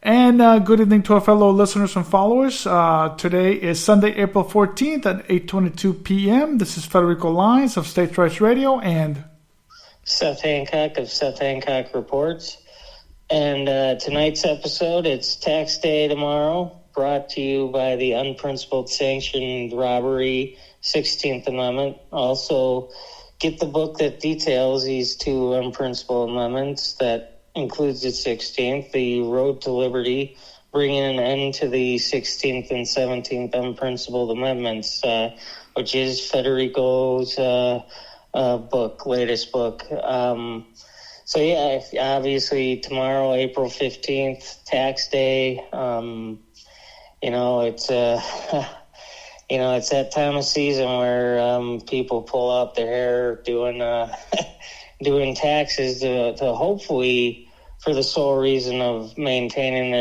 And good evening to our fellow listeners and followers. Today is Sunday, April 14th at 8:22 p.m. This is Federico Lines of States Rights Radio and Seth Hancock of Seth Hancock Reports. And tonight's episode, it's tax day tomorrow, brought to you by the unprincipled sanctioned robbery 16th Amendment. Also, get the book that details these two unprincipled amendments that includes the 16th, the Road to Liberty, bringing an end to the 16th and 17th unprincipled amendments, which is Federico's latest book. Obviously tomorrow, April 15th, tax day. It's it's that time of season where people pull out their hair doing doing taxes to hopefully, for the sole reason of maintaining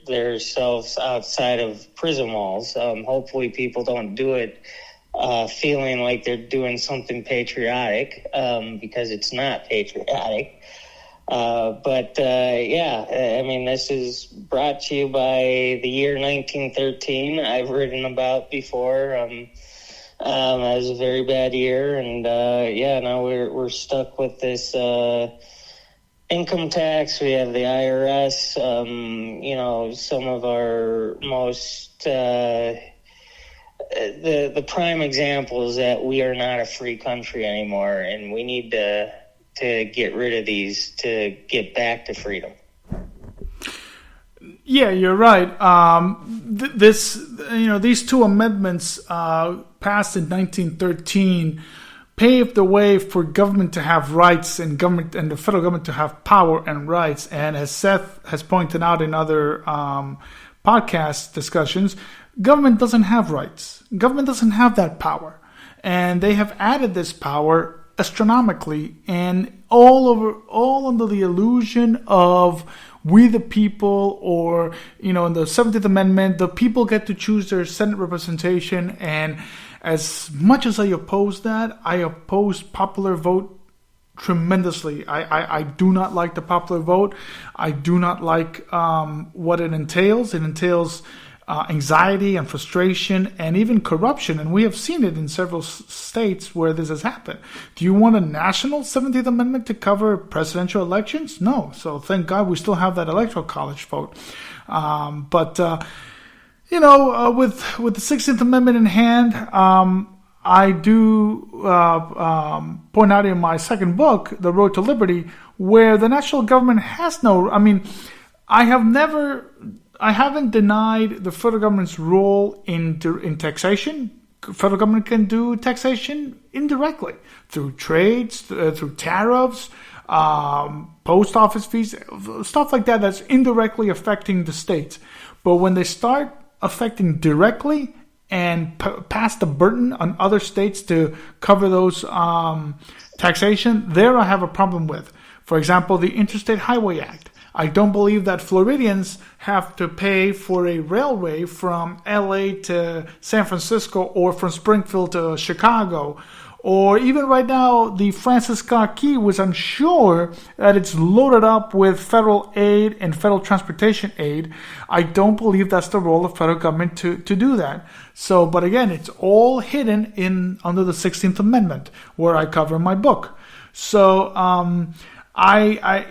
their selves outside of prison walls. Hopefully people don't do it feeling like they're doing something patriotic, because it's not patriotic. This is brought to you by the year 1913. I've written about before. It was a very bad year, and now we're stuck with this income tax. We have the IRS. Some of our most the prime example is that we are not a free country anymore, and we need to get rid of these to get back to freedom. Yeah, you're right. These two amendments passed in 1913 paved the way for government to have rights and the federal government to have power and rights. And as Seth has pointed out in other podcast discussions, government doesn't have rights. Government doesn't have that power, and they have added this power astronomically, and all under the illusion of we the people, or in the 17th Amendment, the people get to choose their Senate representation. And as much as I oppose that, I oppose popular vote tremendously. I do not like the popular vote. I do not like what it entails. It entails anxiety and frustration and even corruption. And we have seen it in several states where this has happened. Do you want a national 17th Amendment to cover presidential elections? No. So thank God we still have that electoral college vote. With the 16th Amendment in hand, I do point out in my second book, The Road to Liberty, where the national government has I haven't denied the federal government's role in taxation. Federal government can do taxation indirectly through trades, through tariffs, post office fees, stuff like that that's indirectly affecting the states. But when they start affecting directly and pass the burden on other states to cover those taxation, there I have a problem with. For example, the Interstate Highway Act. I don't believe that Floridians have to pay for a railway from LA to San Francisco, or from Springfield to Chicago. Or even right now, the Francis Scott Key was unsure that it's loaded up with federal aid and federal transportation aid. I don't believe that's the role of federal government to do that. So, but again, it's all hidden under the 16th Amendment, where I cover in my book. So, I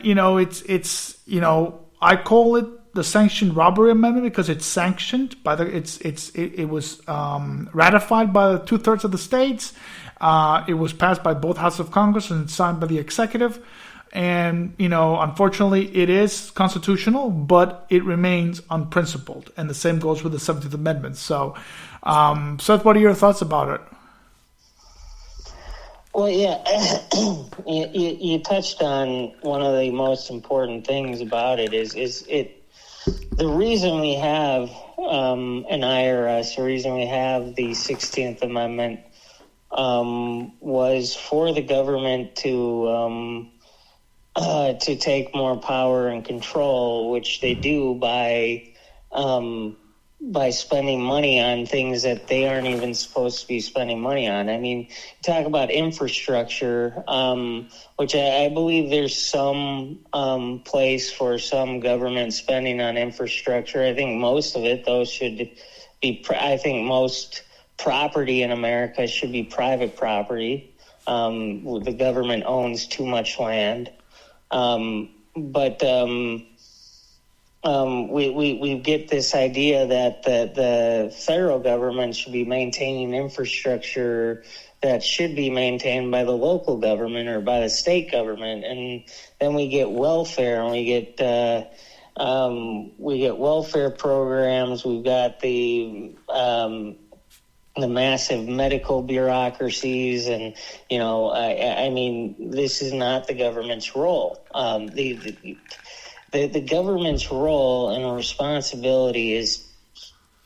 call it the Sanctioned Robbery Amendment because it's sanctioned by it was ratified by 2/3 of the states. It was passed by both houses of Congress and signed by the executive. And, unfortunately, it is constitutional, but it remains unprincipled. And the same goes with the 17th Amendment. So, Seth, what are your thoughts about it? Well, yeah, you touched on one of the most important things about it is the reason we have an IRS, the reason we have the 16th Amendment was for the government to take more power and control, which they do by by spending money on things that they aren't even supposed to be spending money on. I mean, talk about infrastructure, which I believe there's some place for some government spending on infrastructure. I think most of it, though, should be, I think most property in America should be private property. The government owns too much land. We get this idea that the federal government should be maintaining infrastructure that should be maintained by the local government or by the state government, and then we get welfare, and we get welfare programs. We've got the massive medical bureaucracies, and I mean, this is not the government's role. The government's role and responsibility is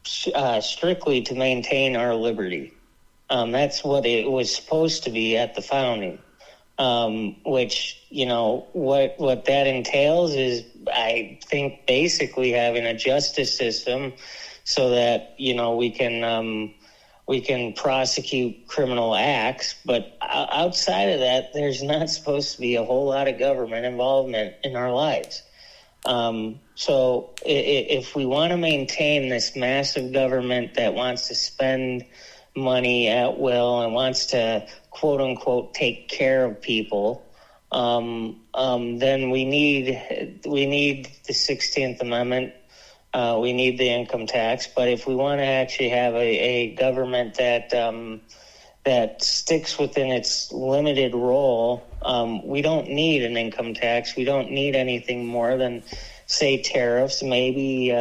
strictly to maintain our liberty. That's what it was supposed to be at the founding, which, what that entails is, I think, basically having a justice system so that, we can prosecute criminal acts. But outside of that, there's not supposed to be a whole lot of government involvement in our lives. So if we want to maintain this massive government that wants to spend money at will and wants to, quote unquote, take care of people, then we need the 16th Amendment. We need the income tax. But if we want to actually have a government that sticks within its limited role, we don't need an income tax. We don't need anything more than, say, tariffs, maybe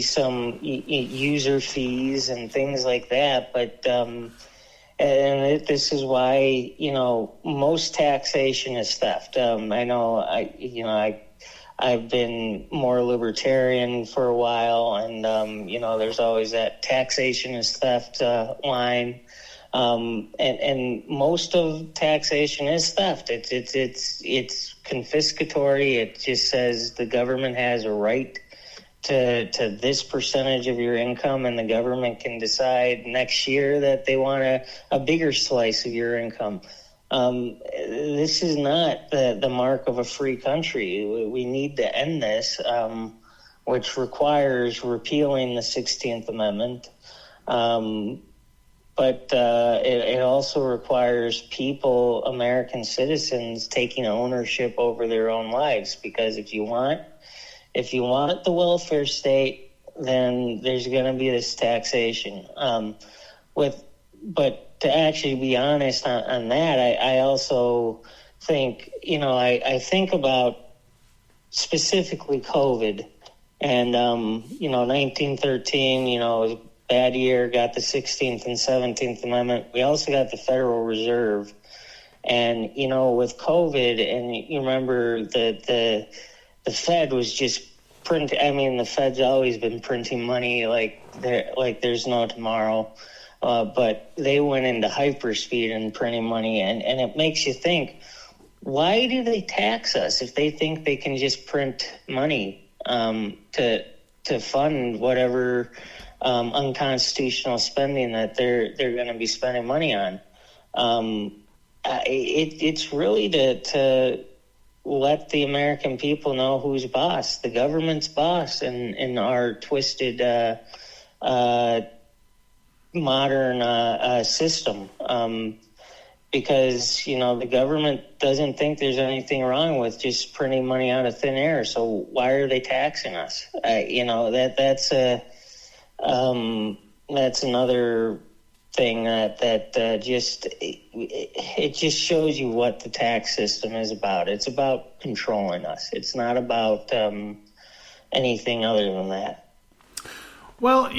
some user fees and things like that. But this is why most taxation is theft. I know I've been more libertarian for a while, and there's always that taxation is theft line. And most of taxation is theft. It's confiscatory. It just says the government has a right to this percentage of your income, and the government can decide next year that they want a bigger slice of your income. This is not the mark of a free country. We need to end this, which requires repealing the 16th Amendment. But it also requires people, American citizens, taking ownership over their own lives. Because if you want the welfare state, then there's going to be this taxation. But to actually be honest on that, I also think, I think about specifically COVID, and 1913, was a bad year, got the 16th and 17th Amendment. We also got the Federal Reserve. And, with COVID, and you remember the Fed was just the Fed's always been printing money like there's no tomorrow. But they went into hyperspeed and printing money. And it makes you think, why do they tax us if they think they can just print money to fund whatever unconstitutional spending that they're going to be spending money on? It's really to let the American people know who's boss. The government's boss in our twisted modern system. Because, the government doesn't think there's anything wrong with just printing money out of thin air. So why are they taxing us? That's another thing that just shows you what the tax system is about. It's about controlling us. It's not about anything other than that. Well,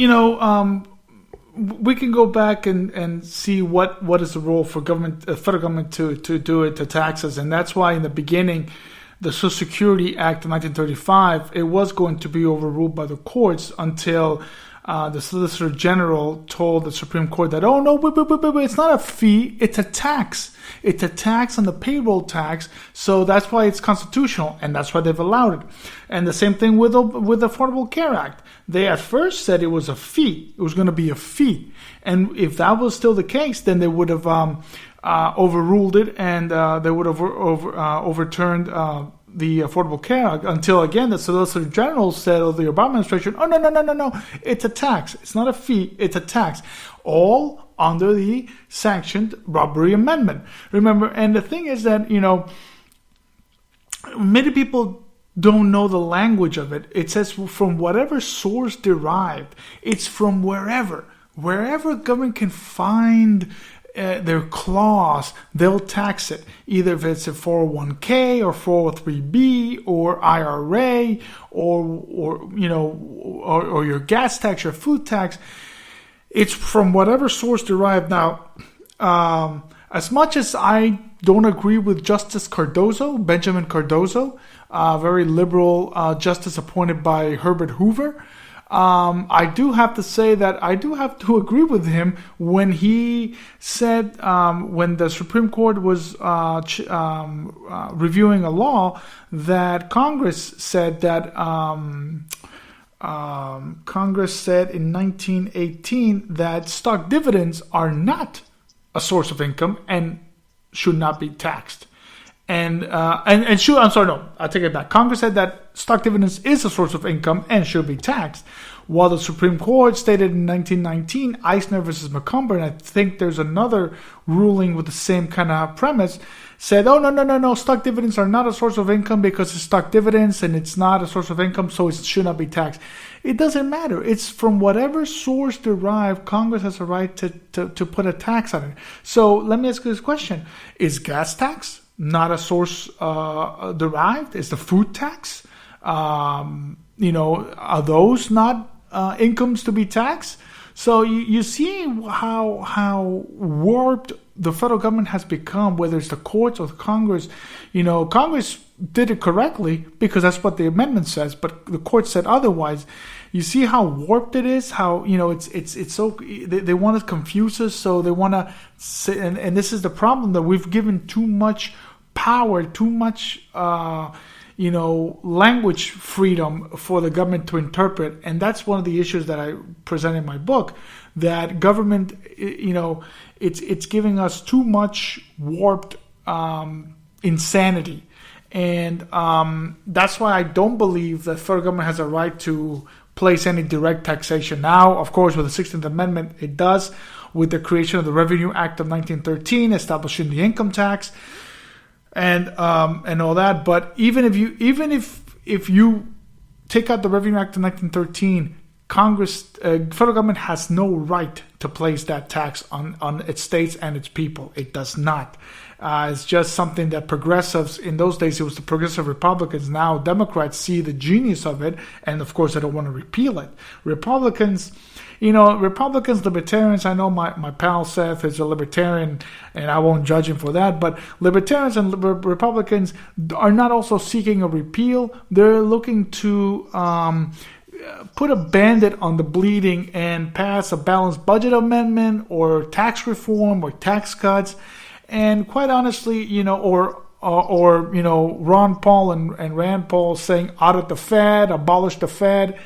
we can go back and see what is the role for federal government to do it, to tax us. And that's why in the beginning, the Social Security Act of 1935, it was going to be overruled by the courts until the Solicitor General told the Supreme Court that, oh no, wait, it's not a fee, it's a tax. It's a tax on the payroll tax, so that's why it's constitutional, and that's why they've allowed it. And the same thing with the Affordable Care Act. They at first said it was a fee. It was going to be a fee. And if that was still the case, then they would have overruled it, and they would have overturned the Affordable Care Act until, again, the Solicitor General said of the Obama administration, oh, no, it's a tax. It's not a fee, it's a tax. All under the Sanctioned Robbery Amendment. Remember, and the thing is that, many people don't know the language of it. It says from whatever source derived. It's from wherever government can find their clause, they'll tax it. Either if it's a 401k or 403b or IRA or your gas tax, your food tax. It's from whatever source derived. Now, as much as I don't agree with Benjamin Cardozo, very liberal justice appointed by Herbert Hoover, I do have to say that I do have to agree with him when he said, when the Supreme Court was reviewing a law, that Congress said in 1918 that stock dividends are not a source of income and should not be taxed. I'm sorry, no, I take it back. Congress said that stock dividends is a source of income and should be taxed, while the Supreme Court stated in 1919, Eisner versus McCumber, and I think there's another ruling with the same kind of premise, said, oh, no, stock dividends are not a source of income because it's stock dividends and it's not a source of income, so it should not be taxed. It doesn't matter. It's from whatever source derived, Congress has a right to put a tax on it. So let me ask you this question. Is gas tax not a source derived? Is the food tax? Are those not incomes to be taxed? So you see how warped the federal government has become, whether it's the courts or the Congress. Congress did it correctly because that's what the amendment says, but the court said otherwise. You see how warped it is. How it's so they want to confuse us. So they want to say, and this is the problem, that we've given too much power, too much language freedom for the government to interpret. And that's one of the issues that I present in my book, that government, it's giving us too much warped insanity. And that's why I don't believe that the federal government has a right to place any direct taxation. Now, of course, with the 16th Amendment, it does, with the creation of the Revenue Act of 1913, establishing the income tax, and all that. But even if you take out the Revenue Act of 1913, federal government has no right to place that tax on its states and its people. It does not. It's just something that progressives, in those days it was the progressive Republicans, now Democrats see the genius of it, and of course they don't want to repeal it. Republicans, libertarians, I know my pal Seth is a libertarian, and I won't judge him for that, but libertarians and Republicans are not also seeking a repeal. They're looking to put a Band-Aid on the bleeding and pass a balanced budget amendment or tax reform or tax cuts. And quite honestly, or Ron Paul and Rand Paul saying audit the Fed, abolish the Fed.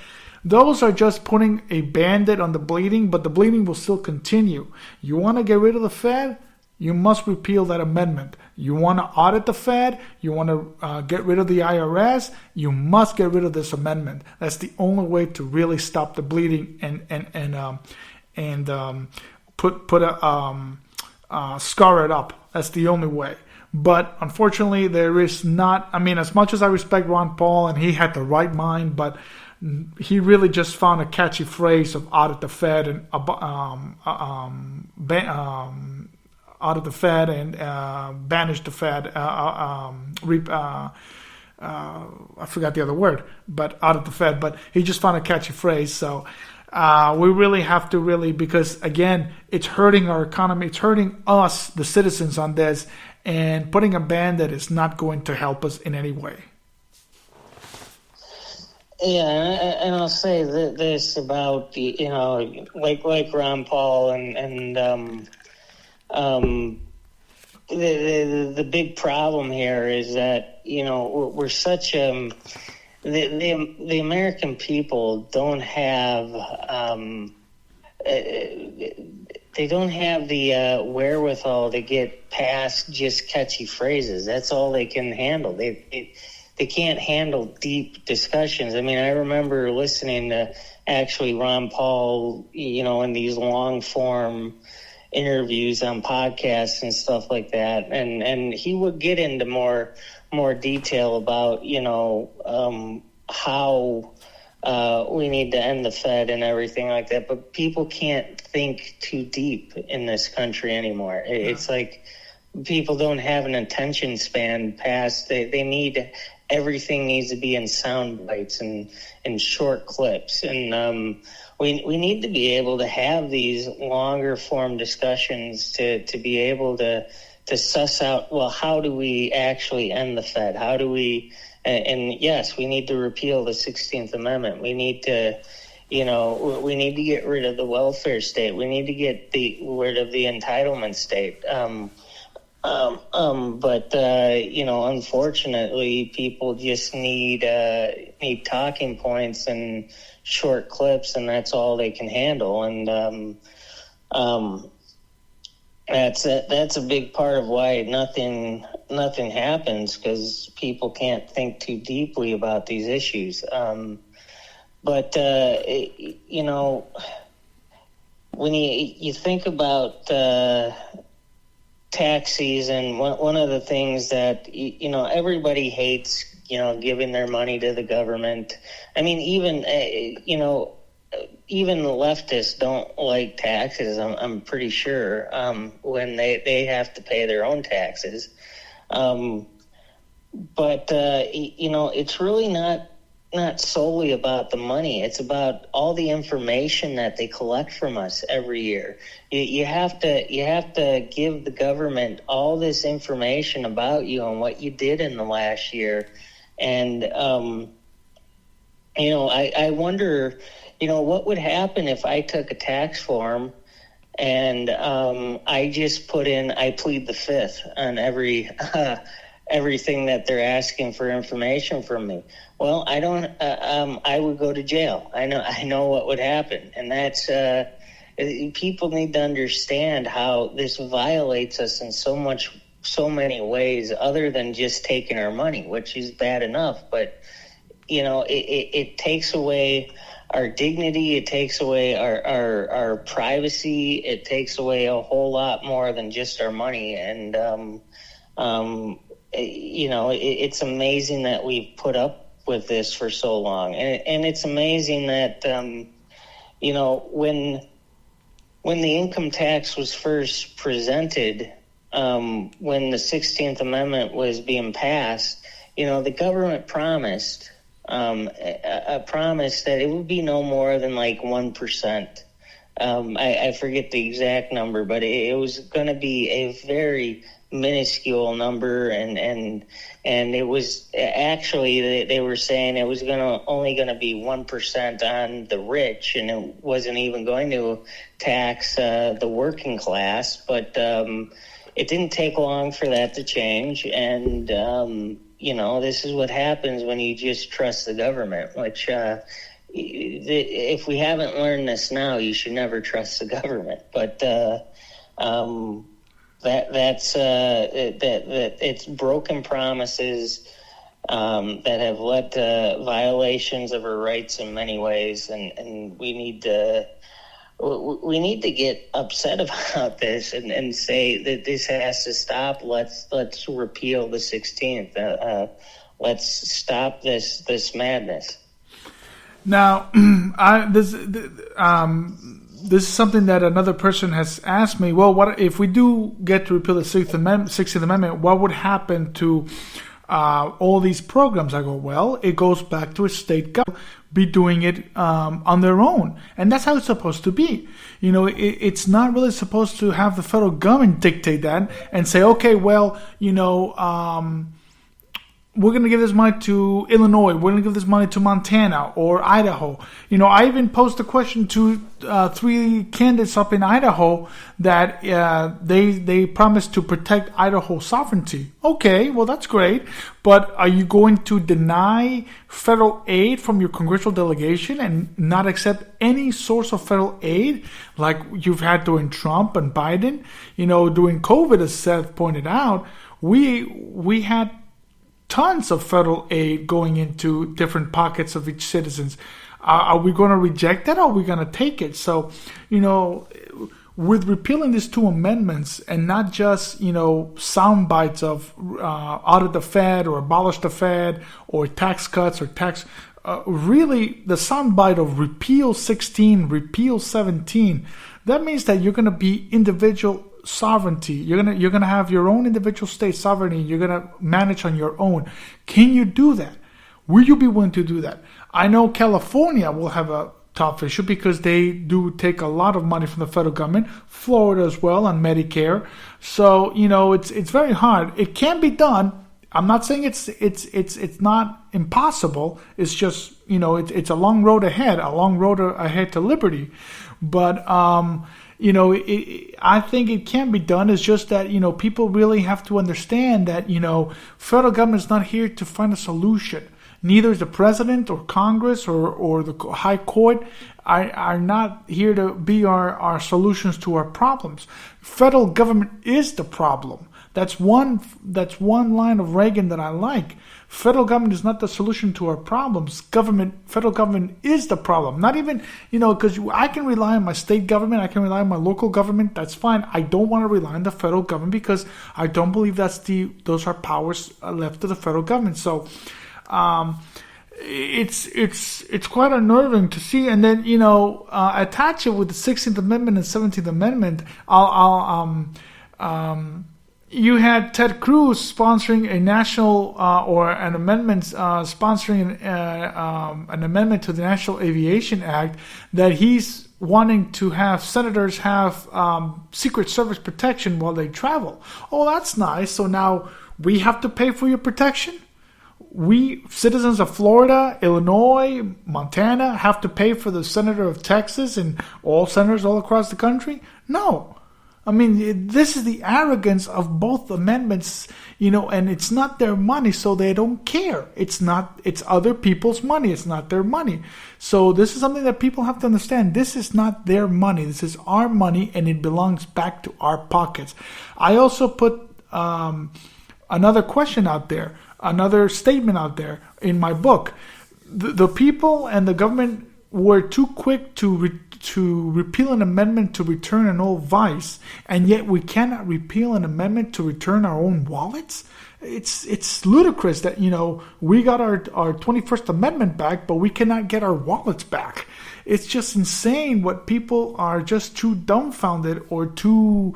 Those are just putting a Band-Aid on the bleeding, but the bleeding will still continue. You want to get rid of the Fed? You must repeal that amendment. You want to audit the Fed? You want to get rid of the IRS? You must get rid of this amendment. That's the only way to really stop the bleeding and scar it up. That's the only way. But unfortunately, there is not. I mean, as much as I respect Ron Paul and he had the right mind, but he really just found a catchy phrase of audit the Fed and audit the Fed and banish the Fed. I forgot the other word, but audit the Fed. But he just found a catchy phrase. So we really have to because again, it's hurting our economy. It's hurting us, the citizens, on this. And putting a Band-Aid is not going to help us in any way. Yeah, and I'll say this about like Ron Paul and the big problem here is that we're such the American people don't have they don't have the wherewithal to get past just catchy phrases. That's all they can handle. They can't handle deep discussions. I mean, I remember listening to actually Ron Paul, in these long form interviews on podcasts and stuff like that, and he would get into more detail about how we need to end the Fed and everything like that. But people can't think too deep in this country anymore. It's like people don't have an attention span past. They need everything needs to be in sound bites and in short clips, and we need to be able to have these longer form discussions to be able to suss out, well, how do we actually end the Fed? How do we, and yes, we need to repeal the 16th Amendment. We need to, we need to get rid of the welfare state. We need to get rid of the entitlement state. But unfortunately, people just need talking points and short clips, and that's all they can handle. And that's a big part of why nothing happens, because people can't think too deeply about these issues. But when you think about tax season, one of the things that everybody hates, giving their money to the government. I mean, even the leftists don't like taxes. I'm pretty sure when they have to pay their own taxes. But it's really not solely about the money. It's about all the information that they collect from us every year. You have to give the government all this information about you and what you did in the last year. And I wonder, what would happen if I took a tax form and I just put in, I plead the fifth on everything that they're asking for information from me. Well, I don't. I would go to jail. I know what would happen, and that's people need to understand how this violates us in so many ways, other than just taking our money, which is bad enough. But it takes away our dignity. It takes away our privacy. It takes away a whole lot more than just our money. And it's amazing that we've put up with this for so long, and it's amazing that when the income tax was first presented, when the 16th Amendment was being passed, the government promised a promise that it would be no more than like 1%. I forget the exact number, but it was going to be a very minuscule number, and it was actually, they were saying it was only going to be 1% on the rich, and it wasn't even going to tax the working class. But it didn't take long for that to change, and this is what happens when you just trust the government, which if we haven't learned this now, you should never trust the government. But that's it's broken promises that have led to violations of our rights in many ways, and we need to get upset about this and say that this has to stop. Let's repeal the 16th. Let's stop this madness. Now, this is something that another person has asked me. Well, what if we do get to repeal the 16th Amendment? What would happen to all these programs? I go, well, it goes back to a state government be doing it on their own, and that's how it's supposed to be. It's not really supposed to have the federal government dictate that and say, okay, well, we're going to give this money to Illinois. We're going to give this money to Montana or Idaho. I even posed a question to 3 candidates up in Idaho that they promised to protect Idaho's sovereignty. Okay, well, that's great. But are you going to deny federal aid from your congressional delegation and not accept any source of federal aid like you've had during Trump and Biden? During COVID, as Seth pointed out, we had tons of federal aid going into different pockets of each citizens. Are we going to reject that or are we going to take it? So, with repealing these 2 amendments and not just, sound bites of audit the Fed or abolish the Fed or tax cuts or tax, really the sound bite of repeal 16, repeal 17, that means that you're going to be individual sovereignty. You're gonna have your own individual state sovereignty. You're gonna manage on your own. Can you do that? Will you be willing to do that? I know California will have a tough issue because they do take a lot of money from the federal government. Florida as well on Medicare. So it's very hard. It can be done. I'm not saying it's not impossible. It's just it's a long road ahead. A long road ahead to liberty. But I think it can be done. It's just that, people really have to understand that, federal government is not here to find a solution. Neither is the president or Congress or the high court are not here to be our solutions to our problems. Federal government is the problem. That's one line of Reagan that I like. Federal government is not the solution to our problems. Federal government is the problem. Not even, because I can rely on my state government. I can rely on my local government. That's fine. I don't want to rely on the federal government because I don't believe those are powers left to the federal government. So, it's quite unnerving to see. And then, attach it with the 16th Amendment and 17th Amendment. You had Ted Cruz sponsoring a national or an amendment sponsoring an amendment to the National Aviation Act that he's wanting to have senators have Secret Service protection while they travel. Oh, that's nice. So now we have to pay for your protection? We, citizens of Florida, Illinois, Montana, have to pay for the senator of Texas and all senators all across the country? No. I mean, this is the arrogance of both amendments, and it's not their money, so they don't care. It's other people's money. It's not their money. So this is something that people have to understand. This is not their money. This is our money, and it belongs back to our pockets. I also put another question out there, another statement out there in my book. The people and the government were too quick to repeal an amendment to return an old vice, and yet we cannot repeal an amendment to return our own wallets? It's ludicrous that, we got our 21st Amendment back, but we cannot get our wallets back. It's just insane what people are just too dumbfounded or too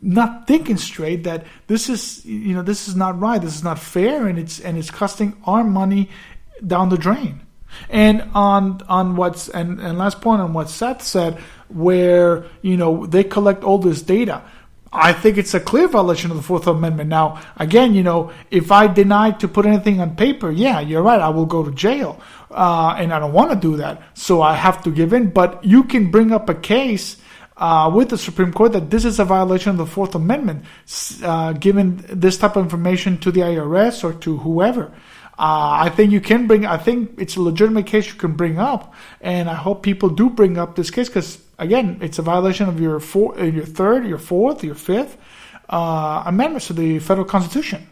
not thinking straight that this is not right, this is not fair, and it's costing our money down the drain. And on what's and last point on what Seth said, where they collect all this data, I think it's a clear violation of the Fourth Amendment. Now, again, if I deny to put anything on paper, yeah, you're right, I will go to jail, and I don't want to do that, so I have to give in. But you can bring up a case with the Supreme Court that this is a violation of the Fourth Amendment, giving this type of information to the IRS or to whoever. I think it's a legitimate case you can bring up, and I hope people do bring up this case because, again, it's a violation of your third, your fourth, your fifth amendments to the federal Constitution.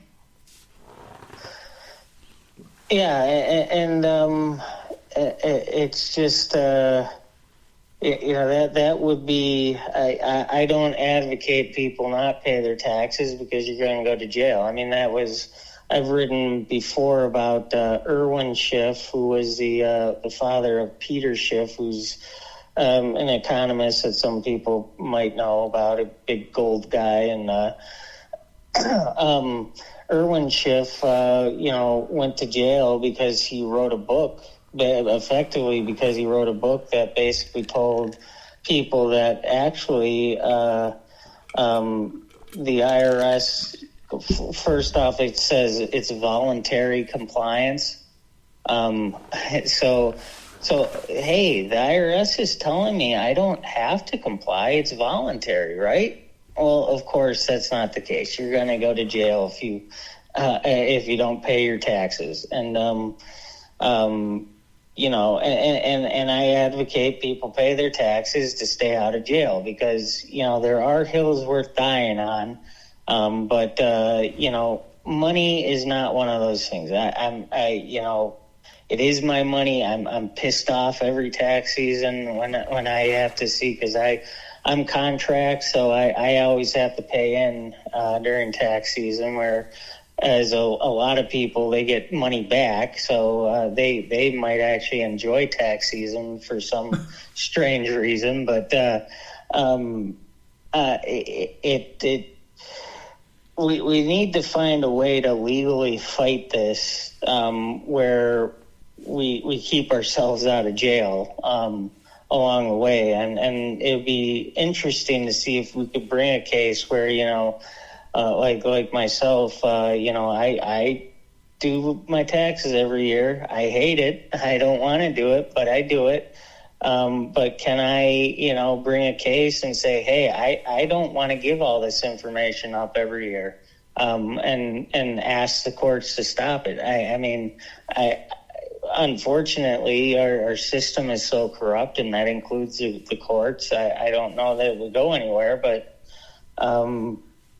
Yeah, and it's just that would be. I don't advocate people not pay their taxes because you're going to go to jail. I mean, I've written before about Irwin Schiff, who was the father of Peter Schiff, who's an economist that some people might know about, a big gold guy. And Irwin Schiff, went to jail because he wrote a book, effectively because he wrote a book that basically told people that actually the IRS first off, it says it's voluntary compliance. So hey, the IRS is telling me I don't have to comply. It's voluntary, right? Well, of course, that's not the case. You're going to go to jail if you don't pay your taxes. And you know, and I advocate people pay their taxes to stay out of jail, because, you know, there are hills worth dying on. But you know, money is not one of those things. You know, it is my money. I'm pissed off every tax season when I have to see, because I'm contract, so I always have to pay in during tax season, where as a lot of people, they get money back, so they might actually enjoy tax season for some strange reason. But we need to find a way to legally fight this, where we keep ourselves out of jail along the way, and it'd be interesting to see if we could bring a case where, you know, like myself, you know, I do my taxes every year. I hate it. I don't want to do it, but I do it. But can I, you know, bring a case and say, hey, I don't want to give all this information up every year, and ask the courts to stop it. I mean, unfortunately, our system is so corrupt, and that includes the courts. I don't know that it would go anywhere, but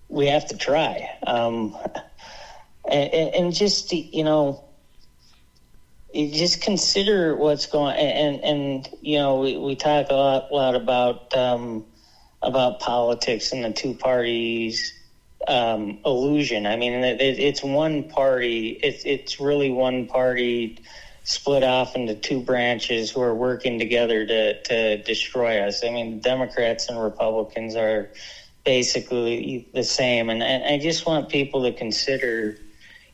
we have to try. And just, you know, you just consider what's going, and you know, we talk a lot about politics and the two parties illusion. I mean, it's one party. It's really one party split off into two branches who are working together to destroy us. I mean, Democrats and Republicans are basically the same. And I just want people to consider,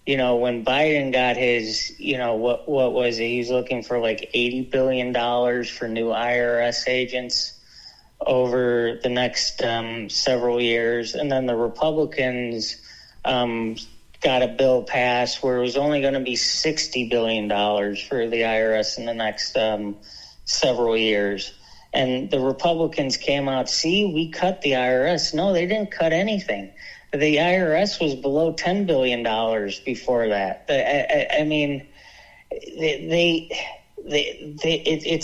you know, when Biden got his, you know, what was it? He was looking for like $80 billion for new IRS agents over the next several years. And then the Republicans got a bill passed where it was only going to be $60 billion for the IRS in the next several years. And the Republicans came out, see, we cut the IRS. No, they didn't cut anything. The IRS was below $10 billion before that. I mean, it's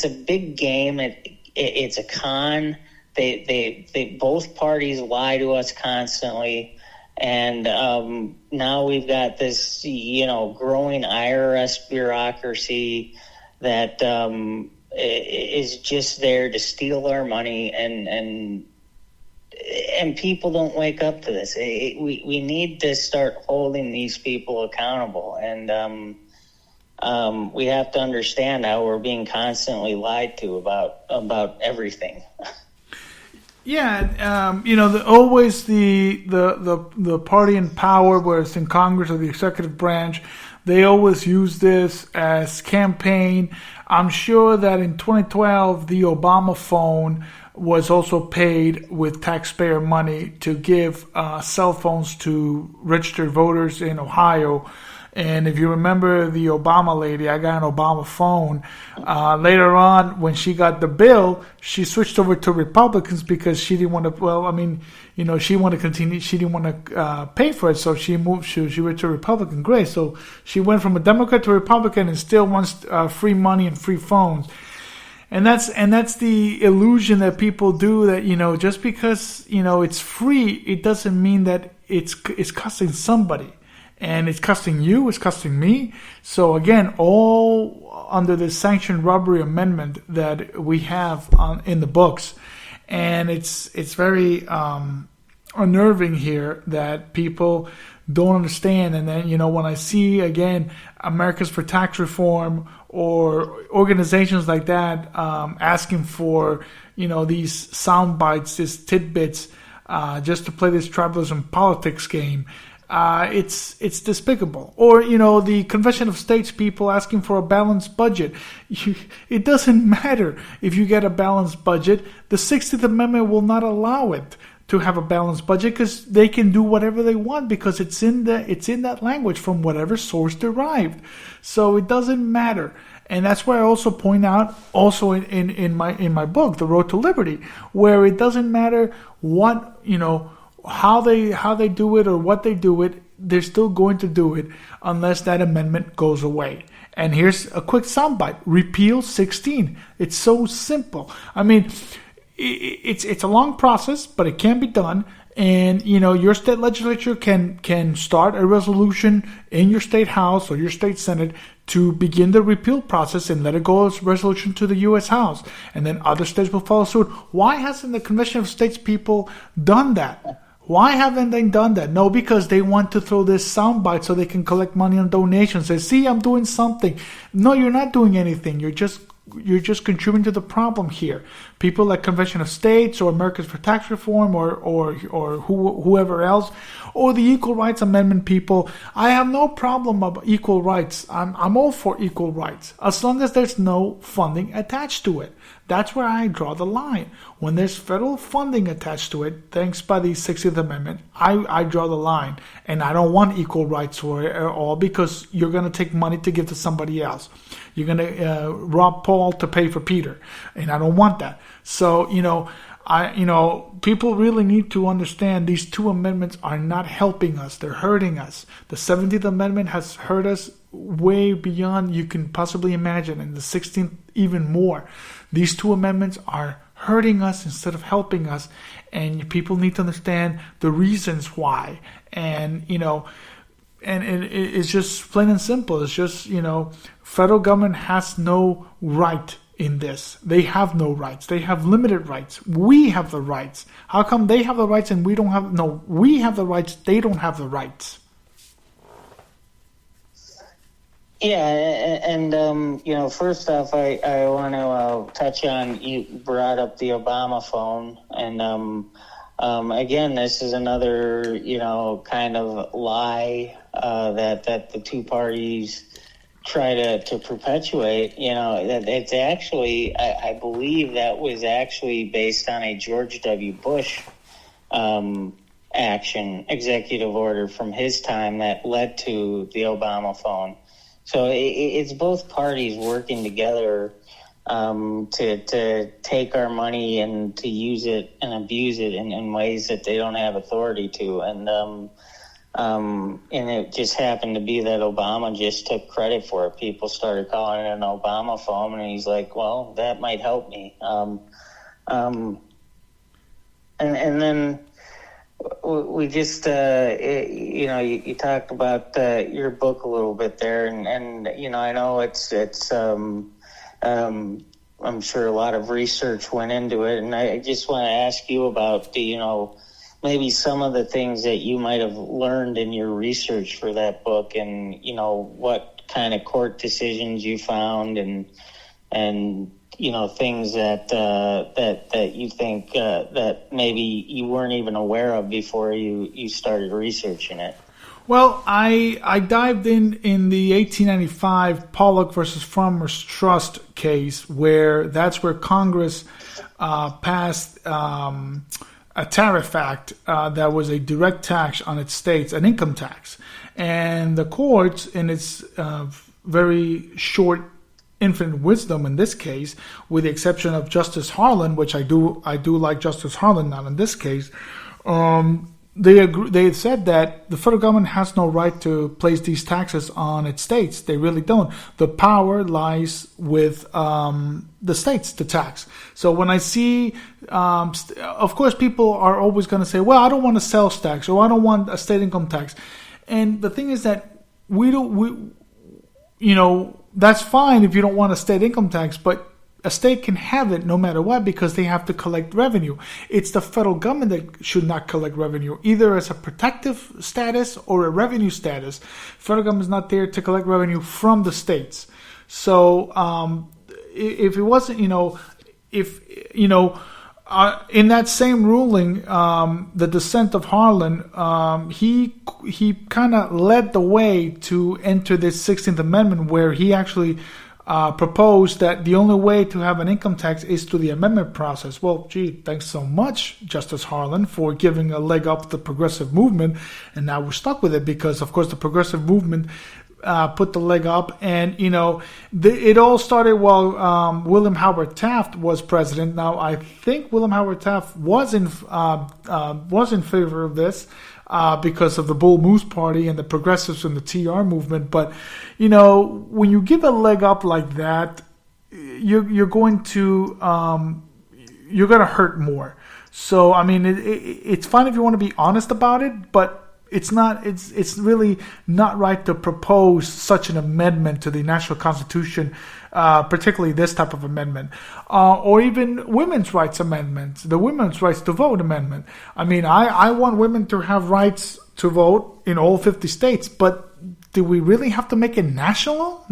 a big game. It's a con. They both parties lie to us constantly. And now we've got this, you know, growing IRS bureaucracy that is just there to steal our money, and people don't wake up to this. We need to start holding these people accountable, and we have to understand how we're being constantly lied to about everything. Yeah, you know, always the party in power, whether it's in Congress or the executive branch, they always use this as campaign. I'm sure that in 2012, the Obama phone was also paid with taxpayer money to give cell phones to registered voters in Ohio. And if you remember the Obama lady, I got an Obama phone. Later on, when she got the bill, she switched over to Republicans because she didn't want to, well, I mean, you know, she wanted to continue, she didn't want to pay for it, so she moved, she went to Republican. Great. So she went from a Democrat to a Republican and still wants free money and free phones. And that's the illusion that people do, that, you know, just because, you know, it's free, it doesn't mean that it's costing somebody. And it's costing you, it's costing me. So again, all under the Sanctioned Robbery Amendment that we have in the books. And it's very unnerving here that people don't understand. And then, you know, when I see, again, Americans for Tax Reform or organizations like that asking for, you know, these sound bites, these tidbits, just to play this tribalism politics game, it's despicable. Or, you know, the Convention of States people asking for a balanced budget. It doesn't matter if you get a balanced budget. The 60th Amendment will not allow it. to have a balanced budget because they can do whatever they want because it's in that language from whatever source derived. So it doesn't matter. And that's why I also point out also in my book, The Road to Liberty, where it doesn't matter what, how they do it or what they do it, they're still going to do it unless that amendment goes away. And here's a quick soundbite. Repeal 16. It's so simple. I mean, it's a long process, but it can be done. And, your state legislature can start a resolution in your state house or your state senate to begin the repeal process and let it go as resolution to the U.S. House. And then other states will follow suit. Why hasn't the Convention of States people done that? Why haven't they done that? No, because they want to throw this soundbite so they can collect money on donations. Say, see, I'm doing something. No, you're not doing anything. You're just contributing to the problem here. People like Convention of States or Americans for Tax Reform or whoever else, or the Equal Rights Amendment people. I have no problem about equal rights. I'm all for equal rights as long as there's no funding attached to it. That's where I draw the line. When there's federal funding attached to it, thanks by the 16th Amendment, I draw the line. And I don't want equal rights for it at all because you're going to take money to give to somebody else. You're going to rob Paul to pay for Peter. And I don't want that. So, people really need to understand these two amendments are not helping us. They're hurting us. The 17th Amendment has hurt us way beyond you can possibly imagine, and the 16th even more. These two amendments are hurting us instead of helping us, and people need to understand the reasons why. And, and it's just plain and simple. It's just, federal government has no right in this. They have no rights. They have limited rights. We have the rights. How come they have the rights and we don't have? No, we have the rights. They don't have the rights. Yeah, and first off, I want to touch on, you brought up the Obama phone, and again, this is another, kind of lie that the two parties try to perpetuate. That it's actually, I believe that was actually based on a George W. Bush executive order from his time that led to the Obama phone. So it's both parties working together to take our money and to use it and abuse it in ways that they don't have authority to. And it just happened to be that Obama just took credit for it. People started calling it an Obama phone, and he's like, well, that might help me. And then we just, you talked about your book a little bit there, and I know it's I'm sure a lot of research went into it, and I just want to ask you about maybe some of the things that you might have learned in your research for that book, and what kind of court decisions you found, and things that you think that maybe you weren't even aware of before you started researching it. Well, I dived in the 1895 Pollock versus Farmers Trust case, that's where Congress passed a tariff act that was a direct tax on its states, an income tax, and the courts, in its very short infinite wisdom in this case, with the exception of Justice Harlan, which I do like Justice Harlan, not in this case. They said that the federal government has no right to place these taxes on its states. They really don't. The power lies with the states to tax. So when I see, of course, people are always going to say, well, I don't want a sales tax or I don't want a state income tax. And the thing is that that's fine if you don't want a state income tax, but a state can have it no matter what because they have to collect revenue. It's the federal government that should not collect revenue, either as a protective status or a revenue status. Federal government is not there to collect revenue from the states. So if it wasn't, in that same ruling, the dissent of Harlan, he kind of led the way to enter this 16th Amendment, where he actually proposed that the only way to have an income tax is through the amendment process. Well, gee, thanks so much, Justice Harlan, for giving a leg up to the progressive movement. And now we're stuck with it because, of course, the progressive movement put the leg up. And, it all started while William Howard Taft was president. Now, I think William Howard Taft was in favor of this. Because of the Bull Moose Party and the progressives and the TR movement. But, when you give a leg up like that, you're going to hurt more. So, I mean, it's fine if you want to be honest about it, but it's really not right to propose such an amendment to the national constitution, particularly this type of amendment, or even women's rights amendments, the women's rights to vote amendment. I mean, I want women to have rights to vote in all 50 states, but do we really have to make it national?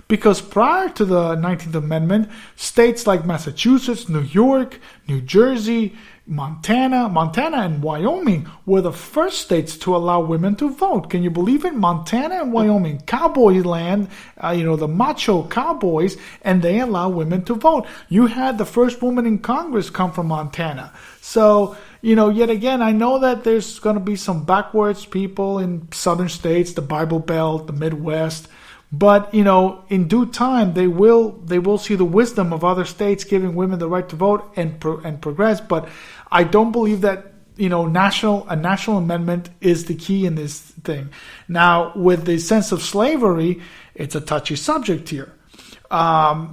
Because prior to the 19th Amendment, states like Massachusetts, New York, New Jersey, Montana and Wyoming were the first states to allow women to vote. Can you believe it? Montana and Wyoming, cowboy land, the macho cowboys, and they allow women to vote. You had the first woman in Congress come from Montana. So, yet again, I know that there's going to be some backwards people in southern states, the Bible Belt, the Midwest. But, in due time, they will see the wisdom of other states giving women the right to vote and progress. But I don't believe that, a national amendment is the key in this thing. Now, with the sense of slavery, it's a touchy subject here.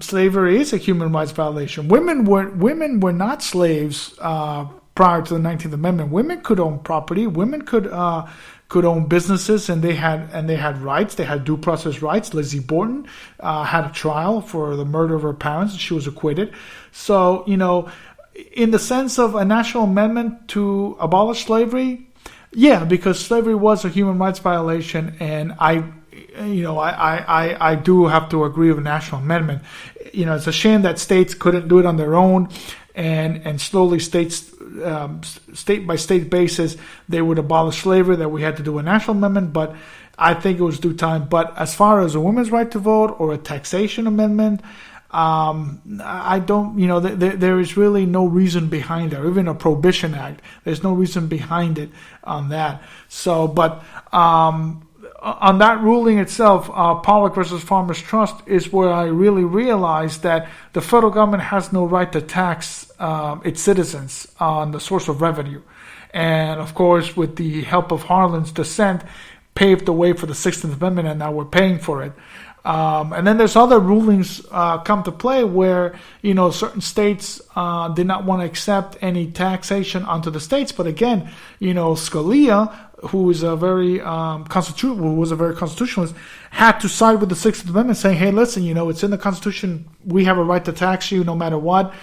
Slavery is a human rights violation. Women were not slaves prior to the 19th Amendment. Women could own property. Women could own businesses, and they had rights. They had due process rights. Lizzie Borden had a trial for the murder of her parents, and she was acquitted. So, in the sense of a national amendment to abolish slavery, yeah, because slavery was a human rights violation, and I do have to agree with a national amendment. It's a shame that states couldn't do it on their own, and slowly states, state by state basis, they would abolish slavery, that we had to do a national amendment, but I think it was due time. But as far as a women's right to vote or a taxation amendment, I don't, there is really no reason behind it, or even a Prohibition Act. There's no reason behind it on that. So, but on that ruling itself, Pollock versus Farmers Trust, is where I really realized that the federal government has no right to tax its citizens on the source of revenue. And of course, with the help of Harlan's dissent, paved the way for the 16th Amendment, and now we're paying for it. And then there's other rulings come to play where, certain states did not want to accept any taxation onto the states. But again, Scalia, who is a very constitutionalist, had to side with the 16th Amendment, saying, hey, listen, it's in the Constitution. We have a right to tax you no matter what.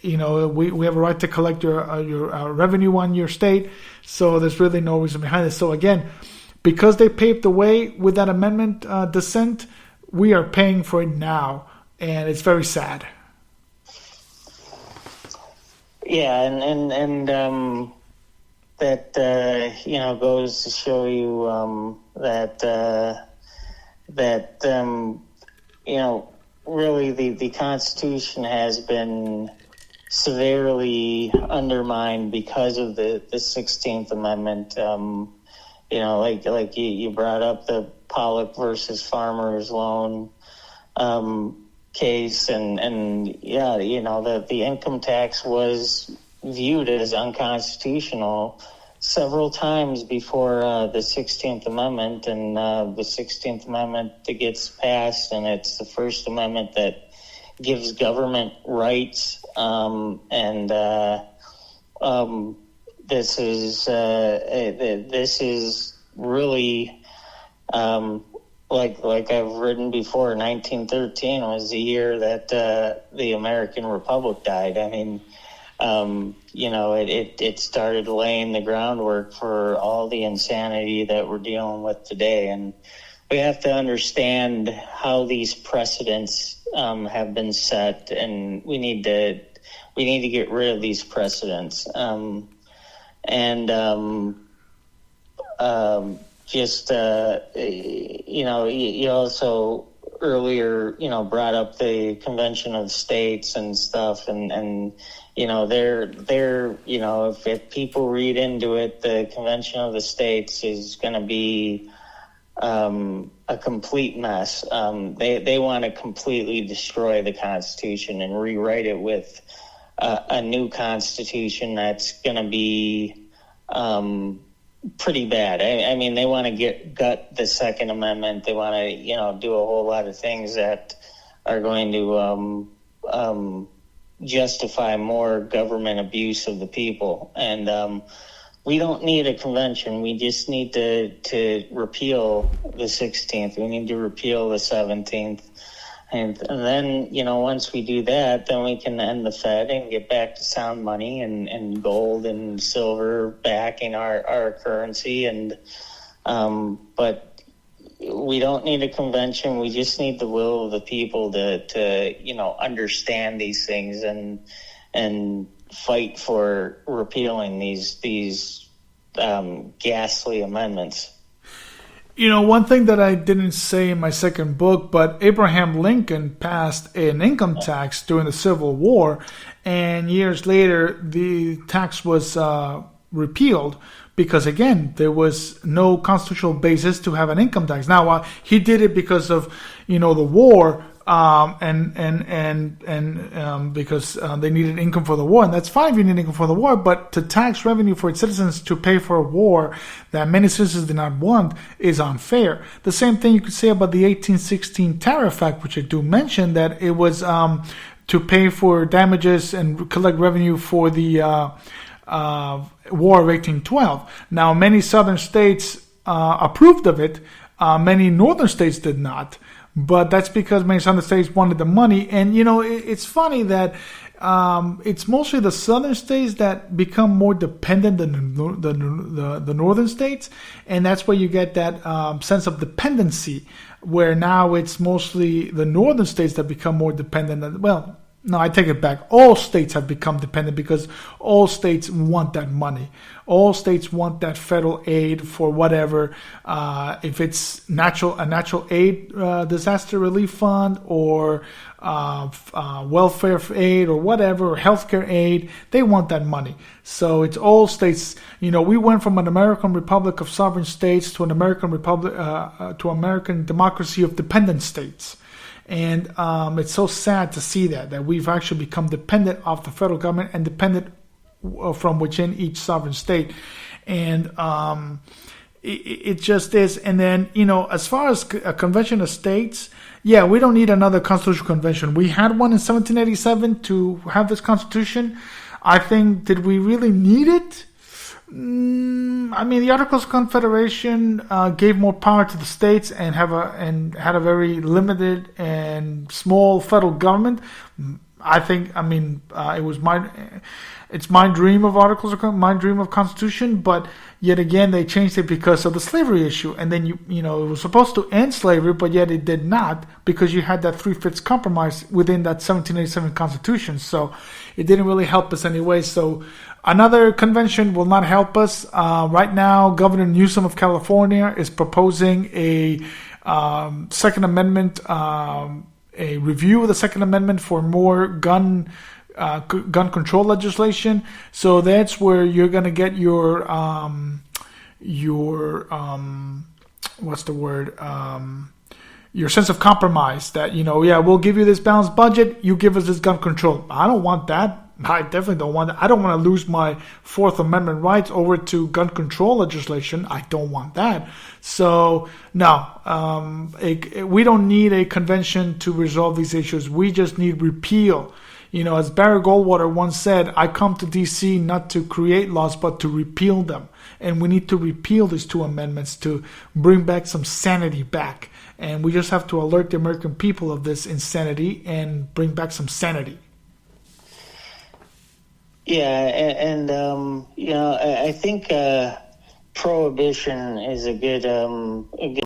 We have a right to collect your revenue on your state. So there's really no reason behind it. So again, because they paved the way with that amendment dissent, we are paying for it now, and it's very sad. Yeah, and that goes to show you that really the Constitution has been severely undermined because of the 16th Amendment. Like you brought up the Pollock versus Farmers Loan case, and the income tax was viewed as unconstitutional several times before the 16th Amendment, and the 16th Amendment that gets passed, and it's the First Amendment that gives government rights, this is really like I've written before. 1913 was the year that the American Republic died. I mean, it started laying the groundwork for all the insanity that we're dealing with today, and we have to understand how these precedents have been set, and we need to get rid of these precedents. You also earlier, brought up the Convention of States and stuff, and they're if people read into it, the Convention of the States is going to be a complete mess. They want to completely destroy the Constitution and rewrite it with a new Constitution that's going to be pretty bad. I mean, they want to gut the Second Amendment. They want to, do a whole lot of things that are going to justify more government abuse of the people. And we don't need a convention. We just need to repeal the 16th. We need to repeal the 17th. And then, once we do that, then we can end the Fed and get back to sound money and gold and silver backing our currency. And but we don't need a convention. We just need the will of the people to understand these things and fight for repealing these ghastly amendments. One thing that I didn't say in my second book, but Abraham Lincoln passed an income tax during the Civil War, and years later the tax was repealed because, again, there was no constitutional basis to have an income tax. Now, he did it because of, the war, and because they needed income for the war, and that's fine if you need income for the war, but to tax revenue for its citizens to pay for a war that many citizens did not want is unfair. The same thing you could say about the 1816 Tariff Act, which I do mention, that it was to pay for damages and collect revenue for the War of 1812. Now, many southern states approved of it. Many northern states did not. But that's because many southern states wanted the money. And, it's funny that it's mostly the southern states that become more dependent than the northern states. And that's where you get that sense of dependency, where now it's mostly the northern states that become more dependent. No, I take it back. All states have become dependent because all states want that money. All states want that federal aid for whatever. If it's a natural aid disaster relief fund or welfare aid or whatever, or healthcare aid, they want that money. So it's all states. We went from an American Republic of sovereign states to an American Republic to American democracy of dependent states. And it's so sad to see that we've actually become dependent of the federal government and dependent from within each sovereign state. And it just is. And then, as far as a convention of states, yeah, we don't need another constitutional convention. We had one in 1787 to have this constitution. I think, did we really need it? The Articles of Confederation gave more power to the states and had a very limited and small federal government. I think. It's my dream of my dream of Constitution. But yet again, they changed it because of the slavery issue. And then it was supposed to end slavery, but yet it did not because you had that 3/5 compromise within that 1787 Constitution. So it didn't really help us anyway. So another convention will not help us. Right now, Governor Newsom of California is proposing a Second Amendment, a review of the Second Amendment for more gun control legislation. So that's where you're going to get your sense of compromise that, we'll give you this balanced budget, you give us this gun control. I don't want that. I definitely don't want that. I don't want to lose my Fourth Amendment rights over to gun control legislation. I don't want that. So, no, we don't need a convention to resolve these issues. We just need repeal. As Barry Goldwater once said, I come to D.C. not to create laws, but to repeal them. And we need to repeal these two amendments to bring back some sanity back. And we just have to alert the American people of this insanity and bring back some sanity. Yeah, and I think prohibition is a good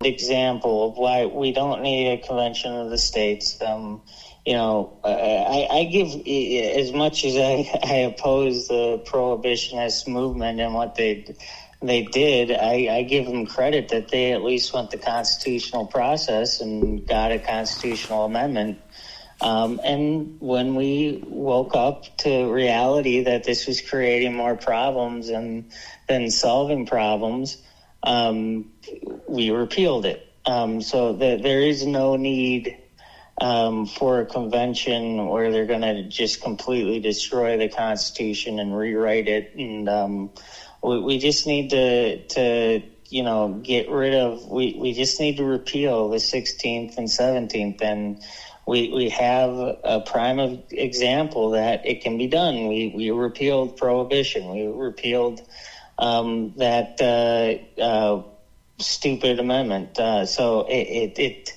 example of why we don't need a convention of the states. I give, as much as I oppose the prohibitionist movement and what they they did, I give them credit that they at least went the constitutional process and got a constitutional amendment. And when we woke up to reality that this was creating more problems than solving problems, we repealed it. So there is no need for a convention where they're going to just completely destroy the Constitution and rewrite it. And we just need to get rid of. We just need to repeal the 16th and 17th, and we have a prime example that it can be done. We repealed prohibition. We repealed that stupid amendment. So it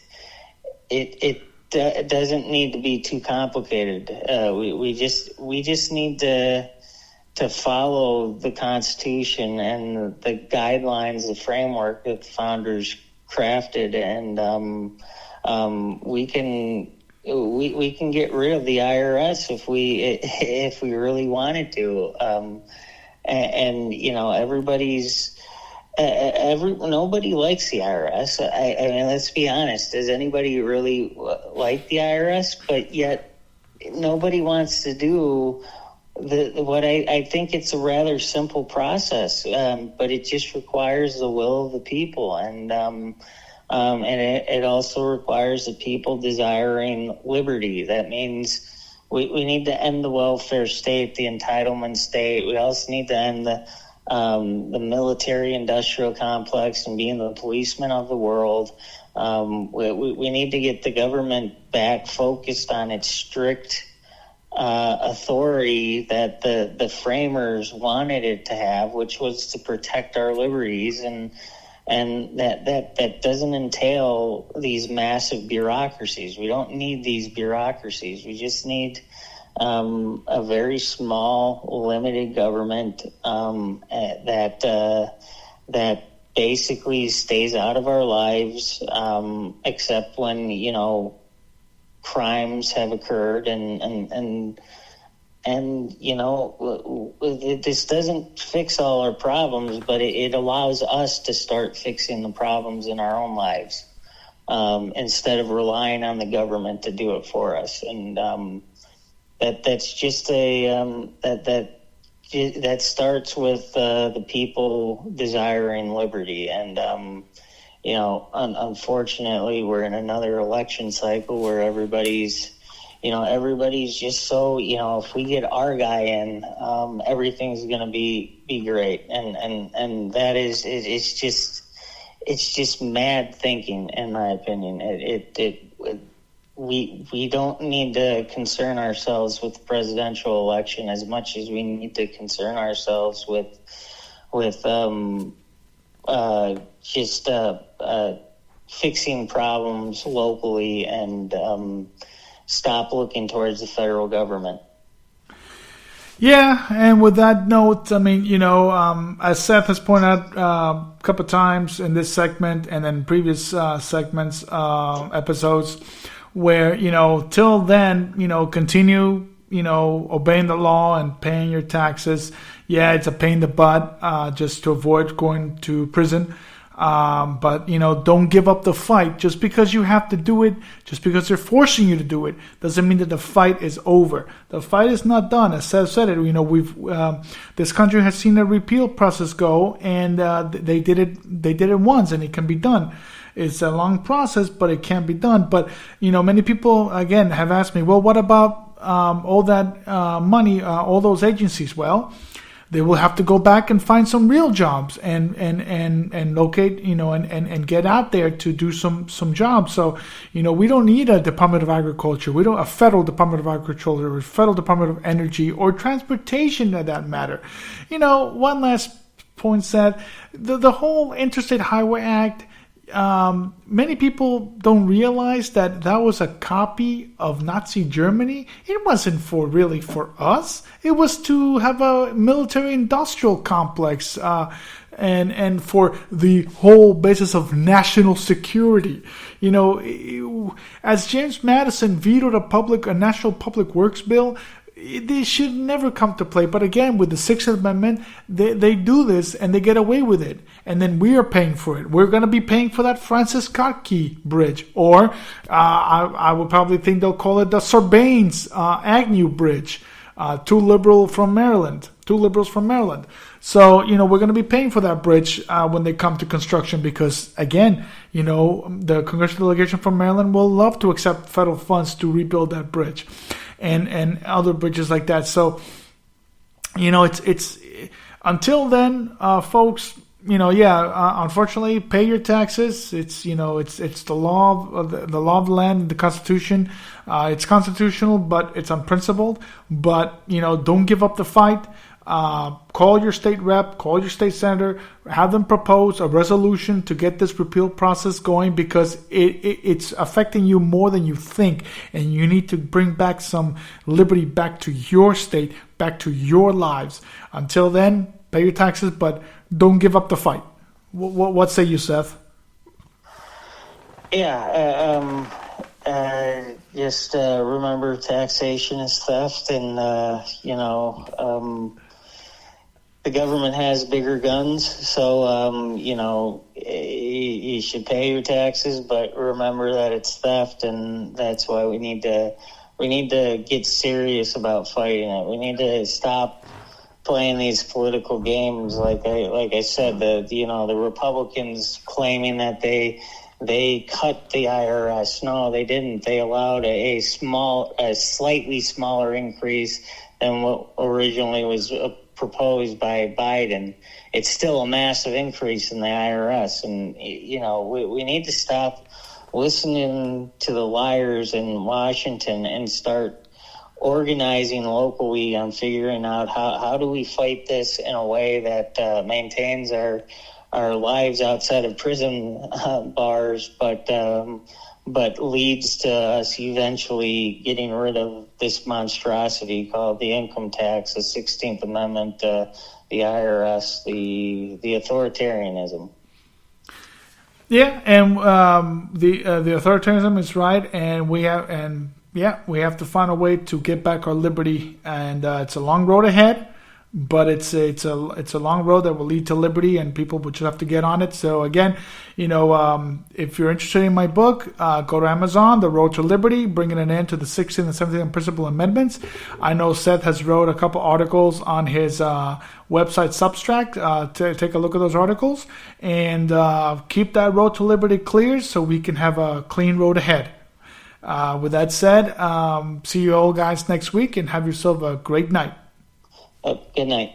doesn't need to be too complicated. We just need to follow the Constitution and the guidelines, the framework that the founders crafted, and we can get rid of the IRS if we really wanted to. And nobody likes the IRS. I mean, let's be honest. Does anybody really like the IRS? But yet nobody wants to do what I think it's a rather simple process, but it just requires the will of the people, and it also requires the people desiring liberty. That means we need to end the welfare state, the entitlement state. We also need to end the military-industrial complex and being the policeman of the world. We need to get the government back focused on its strict authority that the framers wanted it to have, which was to protect our liberties, and that doesn't entail these massive bureaucracies. We don't need these bureaucracies. We just need a very small, limited government that basically stays out of our lives, except when crimes have occurred, and this doesn't fix all our problems, but it allows us to start fixing the problems in our own lives, instead of relying on the government to do it for us. And that's just that starts with the people desiring liberty. And unfortunately, we're in another election cycle where everybody's just so, if we get our guy in, everything's going to be great. And that is, it's just mad thinking, in my opinion. We don't need to concern ourselves with the presidential election as much as we need to concern ourselves with fixing problems locally, and stop looking towards the federal government. Yeah, and with that note, I mean, as Seth has pointed out a couple of times in this segment and then previous segments, episodes, where, till then, continue, obeying the law and paying your taxes. Yeah, it's a pain in the butt, just to avoid going to prison. But don't give up the fight just because you have to do it, just because they're forcing you to do it, doesn't mean that the fight is over. The fight is not done. As Seth said it, this country has seen the repeal process go, and they did it once, and it can be done. It's a long process, but it can be done. But many people again have asked me, well, what about all that money, all those agencies? Well, they will have to go back and find some real jobs and locate, and get out there to do some jobs. So, we don't need a Department of Agriculture. We don't a federal Department of Agriculture or federal Department of Energy or transportation, for that matter. One last point, Seth, the whole Interstate Highway Act. Many people don't realize that was a copy of Nazi Germany. It wasn't really for us. It was to have a military-industrial complex, and for the whole basis of national security. As James Madison vetoed a national public works bill, they should never come to play. But again, with the Sixth Amendment, they do this and they get away with it. And then we are paying for it. We're going to be paying for that Francis Karki Bridge. Or I would probably think they'll call it the Sarbanes-Agnew Bridge. Two liberals from Maryland. So, we're going to be paying for that bridge when they come to construction because, again, the congressional delegation from Maryland will love to accept federal funds to rebuild that bridge and other bridges like that. So, it's until then, folks, unfortunately, pay your taxes. It's the law of the law of the land, the Constitution. It's constitutional, but it's unprincipled. But don't give up the fight. Call your state rep, call your state senator, have them propose a resolution to get this repeal process going because it's affecting you more than you think, and you need to bring back some liberty back to your state, back to your lives. Until then, pay your taxes, but don't give up the fight. What say you, Seth? Yeah, just remember taxation is theft, and the government has bigger guns, so you should pay your taxes, but remember that it's theft, and that's why we need to get serious about fighting it. We need to stop playing these political games. Like I said, the Republicans claiming that they cut the IRS. No, they didn't. They allowed a slightly smaller increase than what originally was proposed by Biden. It's still a massive increase in the IRS, and we need to stop listening to the liars in Washington and start organizing locally on figuring out how do we fight this in a way that maintains our lives outside of prison bars, but leads to us eventually getting rid of this monstrosity called the income tax, the 16th Amendment, the IRS, the authoritarianism. Yeah, and the authoritarianism is right, and we have to find a way to get back our liberty, and it's a long road ahead. But it's a long road that will lead to liberty, and people will just have to get on it. So again, if you're interested in my book, go to Amazon, The Road to Liberty, bringing an end to the 16th and 17th Unprincipled Amendments. I know Seth has wrote a couple articles on his website Substack. To take a look at those articles and keep that road to liberty clear so we can have a clean road ahead. With that said, see you all guys next week, and have yourself a great night. Good night.